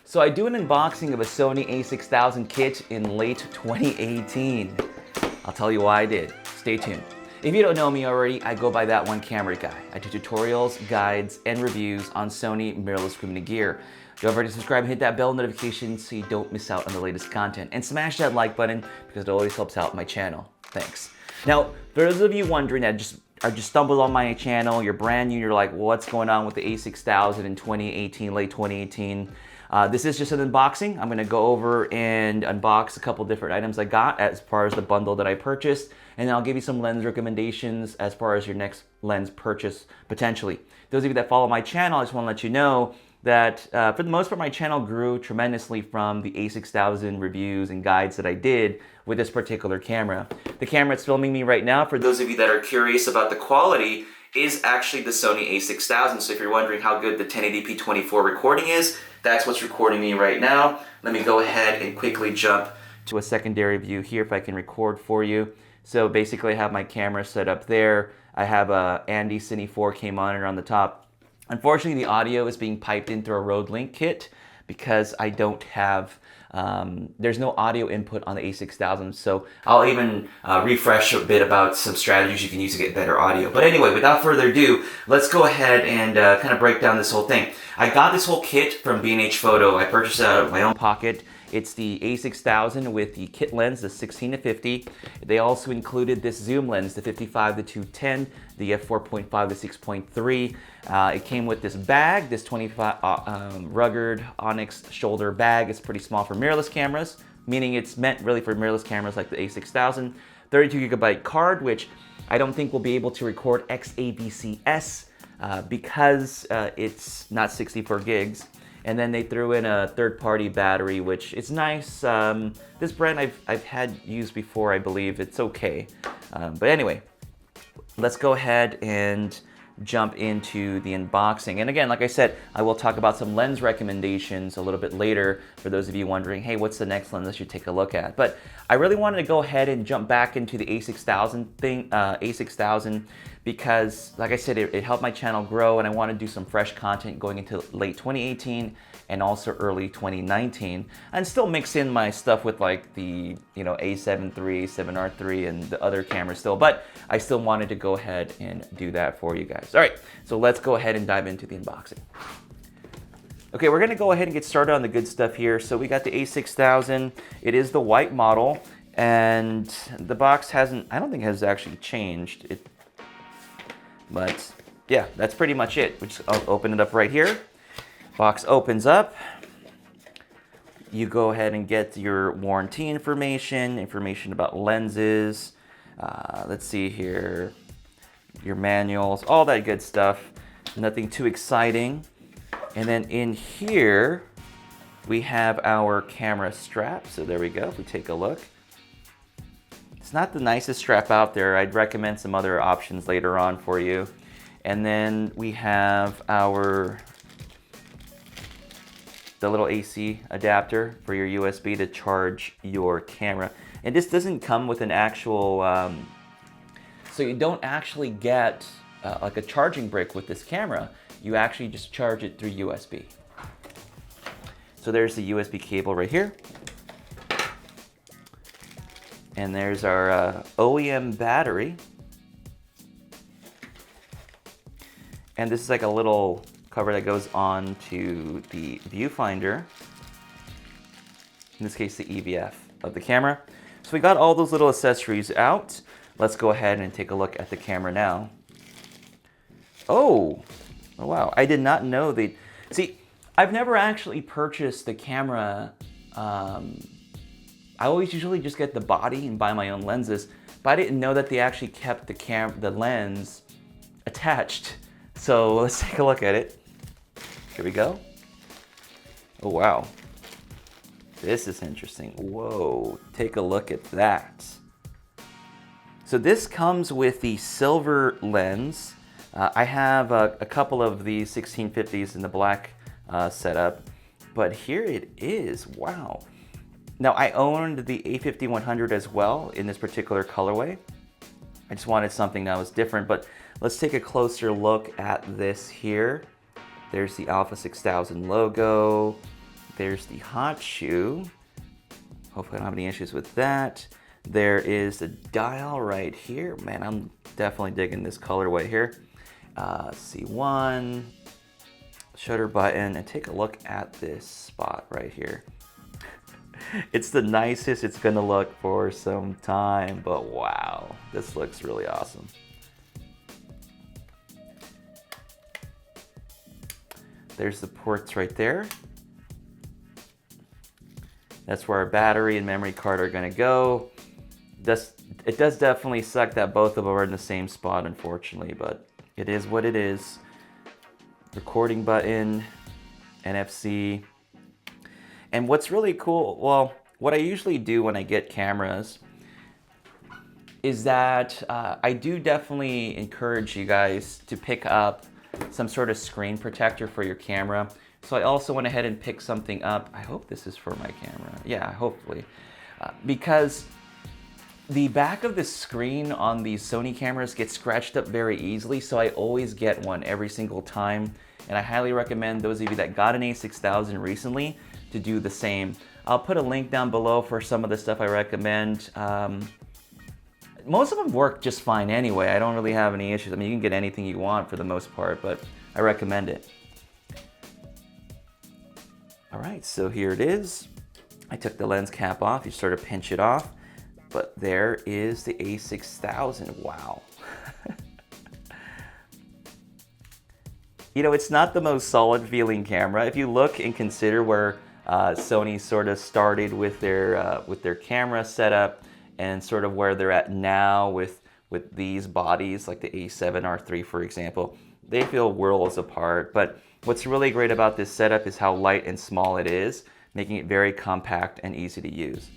So I do an unboxing of a Sony a6000 kit in late 2018. I'll tell you why I did. Stay tuned. If you don't know me already, I go by that one camera guy. I do tutorials, guides, and reviews on Sony mirrorless equipment and gear. Don't forget to subscribe and hit that bell notification so you don't miss out on the latest content. And smash that like button because it always helps out my channel. Thanks. Now, for those of you wondering that just stumbled on my channel, you're brand new, you're like, well, what's going on with the a6000 in 2018, late 2018? This is just an unboxing. I'm gonna go over and unbox a couple different items I got as far as the bundle that I purchased, and then I'll give you some lens recommendations as far as your next lens purchase potentially. Those of you that follow my channel, I just wanna let you know that for the most part, my channel grew tremendously from the a6000 reviews and guides that I did with this particular camera. The camera that's filming me right now, for those of you that are curious about the quality, is actually the Sony a6000. So if you're wondering how good the 1080p 24 recording is, that's what's recording me right now. Let me go ahead and quickly jump to a secondary view here if I can record for you. So basically I have my camera set up there. I have a Andy Cine 4K monitor on the top. Unfortunately, the audio is being piped in through a Rode Link kit because I don't have, there's no audio input on the a6000, so I'll even refresh a bit about some strategies you can use to get better audio. But anyway, without further ado, let's go ahead and kind of break down this whole thing. I got this whole kit from B&H Photo. I purchased it out of my own pocket. It's the a6000 with the kit lens, the 16-50. They also included this zoom lens, the 55-210, the f4.5 to 6.3. It came with this bag, this 25 rugged onyx shoulder bag. It's pretty small for mirrorless cameras, meaning it's meant really for mirrorless cameras like the a6000. 32 gigabyte card, which I don't think will be able to record XAVCS because it's not 64 gigs. And then they threw in a third-party battery, which is nice. This brand I've had used before, I believe. It's okay. But anyway, let's go ahead and jump into the unboxing. And again, like I said, I will talk about some lens recommendations a little bit later for those of you wondering, hey, what's the next lens I should take a look at? But I really wanted to go ahead and jump back into the a6000 thing, a6000, because like I said, it helped my channel grow and I want to do some fresh content going into late 2018 and also early 2019, and still mix in my stuff with like the, you know, a7 III, a7R III and the other cameras still, but I still wanted to go ahead and do that for you guys. All right, so let's go ahead and dive into the unboxing. Okay, we're gonna go ahead and get started on the good stuff here. So we got the a6000. It is the white model, and the box hasn't, I don't think has actually changed. But yeah, that's pretty much it. We just open it up right here. Box opens up. You go ahead and get your warranty information about lenses. Let's see here, your manuals, all that good stuff. Nothing too exciting. And then in here, we have our camera strap. So there we go, if we take a look. It's not the nicest strap out there. I'd recommend some other options later on for you. And then we have the little AC adapter for your USB to charge your camera. And this doesn't come with an actual, so you don't actually get like a charging brick with this camera. You actually just charge it through USB. So there's the USB cable right here. And there's our OEM battery. And this is like a little cover that goes on to the viewfinder. In this case, the EVF of the camera. So we got all those little accessories out. Let's go ahead and take a look at the camera now. Oh wow, I did not know they, see, I've never actually purchased the camera. I always usually just get the body and buy my own lenses, but I didn't know that they actually kept the lens attached. So let's take a look at it. Here we go. Oh wow, this is interesting. Whoa, take a look at that. So this comes with the silver lens. I have a couple of the 1650s in the black setup, but here it is, wow. Now I owned the a5100 as well in this particular colorway. I just wanted something that was different, but let's take a closer look at this here. There's the Alpha 6000 logo, There's the hot shoe. Hopefully I don't have any issues with that. There is the dial right here. Man, I'm definitely digging this colorway here. C1, shutter button, and take a look at this spot right here. It's the nicest it's gonna look for some time, but wow, this looks really awesome. There's the ports right there. That's where our battery and memory card are gonna go. It does definitely suck that both of them are in the same spot, unfortunately, but it is what it is. Recording button, NFC. And what's really cool, well, what I usually do when I get cameras is that I do definitely encourage you guys to pick up some sort of screen protector for your camera. So I also went ahead and picked something up. I hope this is for my camera. Yeah, hopefully. Because the back of the screen on these Sony cameras gets scratched up very easily, so I always get one every single time. And I highly recommend those of you that got an a6000 recently to do the same. I'll put a link down below for some of the stuff I recommend. Most of them work just fine anyway. I don't really have any issues. I mean, you can get anything you want for the most part, but I recommend it. All right, so here it is. I took the lens cap off. You sort of pinch it off, but there is the a6000. Wow. You know, it's not the most solid feeling camera. If you look and consider where Sony sort of started with their camera setup and sort of where they're at now with these bodies, like the A7R3, for example, they feel worlds apart. But what's really great about this setup is how light and small it is, making it very compact and easy to use.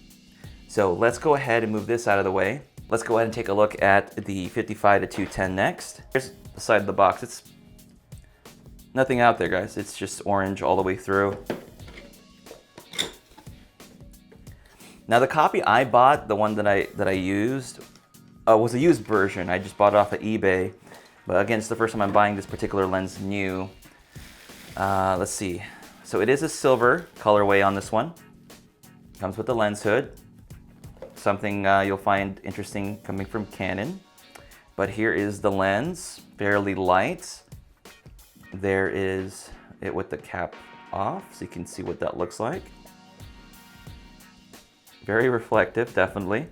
So let's go ahead and move this out of the way. Let's go ahead and take a look at the 55-210 next. Here's the side of the box. It's nothing out there, guys. It's just orange all the way through. Now the copy I bought, the one that I used, was a used version. I just bought it off of eBay. But again, it's the first time I'm buying this particular lens new. Let's see. So it is a silver colorway on this one. Comes with the lens hood. Something you'll find interesting coming from Canon. But here is the lens, fairly light. There is it with the cap off, so you can see what that looks like. Very reflective, definitely.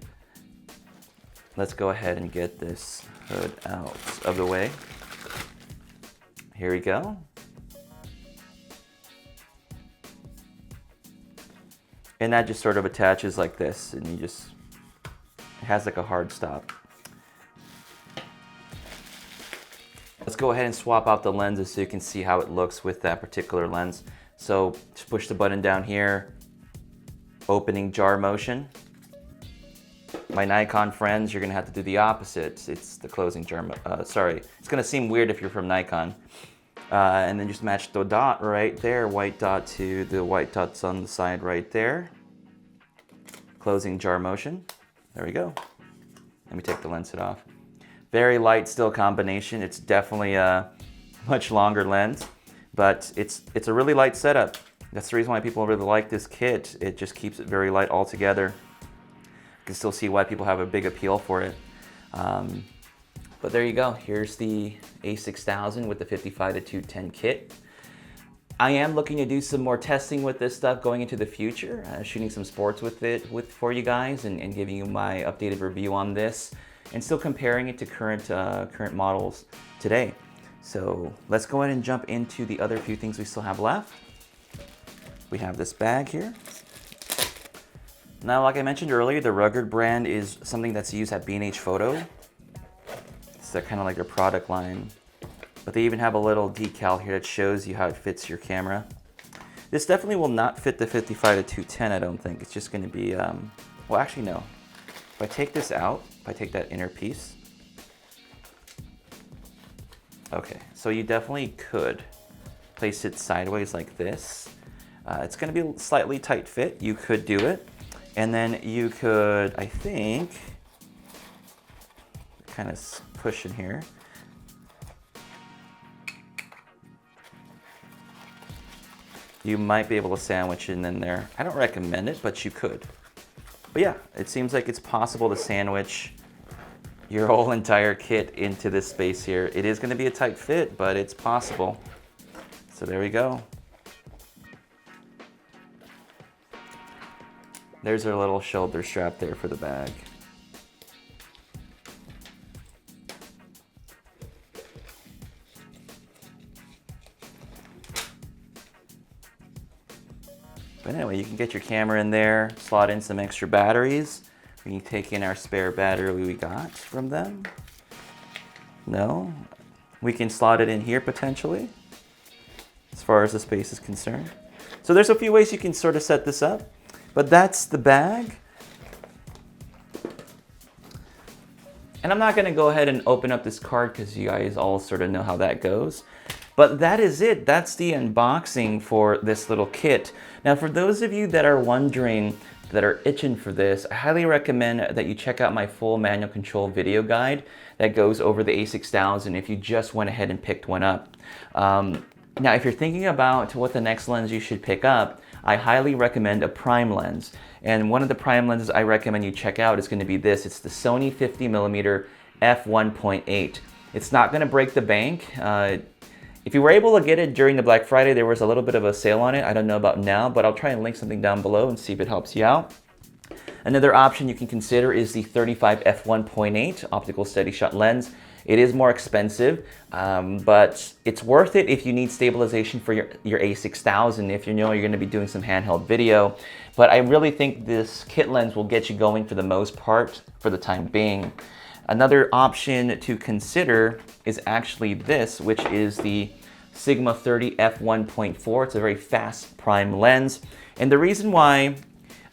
Let's go ahead and get this hood out of the way. Here we go. And that just sort of attaches like this, and it has like a hard stop. Let's go ahead and swap out the lenses so you can see how it looks with that particular lens. So just push the button down here, opening jar motion. My Nikon friends, you're gonna have to do the opposite. It's the closing jar, sorry. It's gonna seem weird if you're from Nikon. And then just match the dot right there, white dot to the white dots on the side right there. Closing jar motion, there we go. Let me take the lens hood off. Very light still combination. It's definitely a much longer lens, but it's a really light setup. That's the reason why people really like this kit. It just keeps it very light altogether. You can still see why people have a big appeal for it. But there you go. Here's the a6000 with the 55-210 kit. I am looking to do some more testing with this stuff going into the future, shooting some sports with it for you guys and giving you my updated review on this, and still comparing it to current models today. So let's go ahead and jump into the other few things we still have left. We have this bag here. Now, like I mentioned earlier, the Rugged brand is something that's used at B&H Photo. It's kind of like their product line. But they even have a little decal here that shows you how it fits your camera. This definitely will not fit the 55-210, I don't think. It's just going to be, well, actually, no. If I take this out, if I take that inner piece, okay, so you definitely could place it sideways like this. It's going to be a slightly tight fit. You could do it. And then you could, I think, kind of push in here. you might be able to sandwich it in there. I don't recommend it, but you could. But yeah, it seems like it's possible to sandwich your whole entire kit into this space here. It is going to be a tight fit, but it's possible. So there we go. There's our little shoulder strap there for the bag. But anyway, you can get your camera in there, slot in some extra batteries. We can take in our spare battery we got from them. No, we can slot it in here potentially, as far as the space is concerned. So there's a few ways you can sort of set this up, but that's the bag. And I'm not gonna go ahead and open up this card because you guys all sort of know how that goes. But that is it. That's the unboxing for this little kit. Now, for those of you that are wondering, that are itching for this, I highly recommend that you check out my full manual control video guide that goes over the a6000 if you just went ahead and picked one up. Now, if you're thinking about what the next lens you should pick up, I highly recommend a prime lens. And one of the prime lenses I recommend you check out is going to be this. It's the Sony 50mm f1.8. It's not going to break the bank. If you were able to get it during the Black Friday, there was a little bit of a sale on it. I don't know about now, but I'll try and link something down below and see if it helps you out. Another option you can consider is the 35 f1.8 optical steady shot lens. It is more expensive, but it's worth it if you need stabilization for your a6000, if you know you're gonna be doing some handheld video. But I really think this kit lens will get you going for the most part for the time being. Another option to consider is actually this, which is the Sigma 30 f1.4. It's a very fast prime lens. And the reason why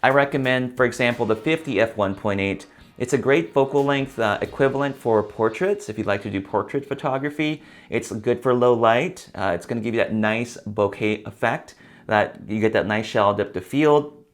I recommend, for example, the 50 f1.8, it's a great focal length equivalent for portraits. If you'd like to do portrait photography, it's good for low light. It's gonna give you that nice bokeh effect, that you get that nice shallow depth of field.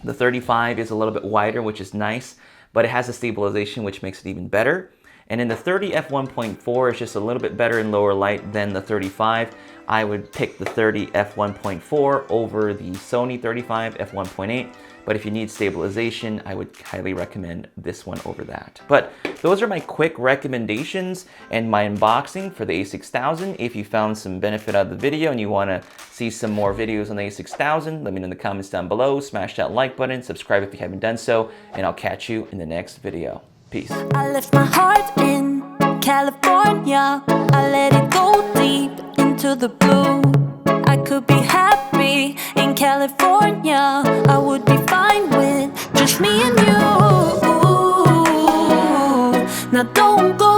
The 35 is a little bit wider, which is nice, but it has a stabilization, which makes it even better. And in the 30 f1.4 is just a little bit better in lower light than the 35. I would pick the 30 f1.4 over the Sony 35 f1.8. But if you need stabilization, I would highly recommend this one over that. But those are my quick recommendations and my unboxing for the a6000. If you found some benefit out of the video and you want to see some more videos on the a6000, let me know in the comments down below. Smash that like button, subscribe if you haven't done so, and I'll catch you in the next video. Peace. I left my heart in California. I let it go deep into the blue. I could be happy in California. I would be fine with just me and you. Now don't go